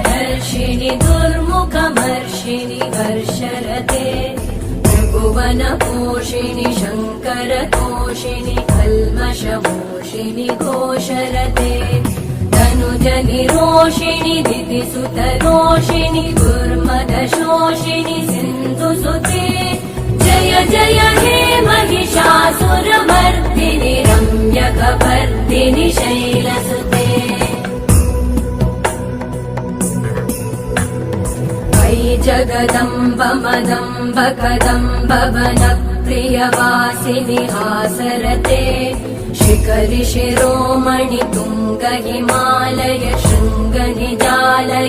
धर्षिणि दुर्मुखमर्षिणि हर्षरते त्रिभुवनपोषिणि शङ्करतोषिणि कल्मषमोषिणि घोषरते तनुजनिरोषिणि दितिसुतरोषिणि दुर्मदशोषिणि सिन्धुसुते जय जय हे महिषासुरमर्दिनि रम्यकपर्दिनि शैलसुते वै जगदम्ब मदम्ब कदम्ब वनप्रियवासिनि हासरते शिखरि शिरोमणि तुङ्ग हिमालय शृङ्ग निजालय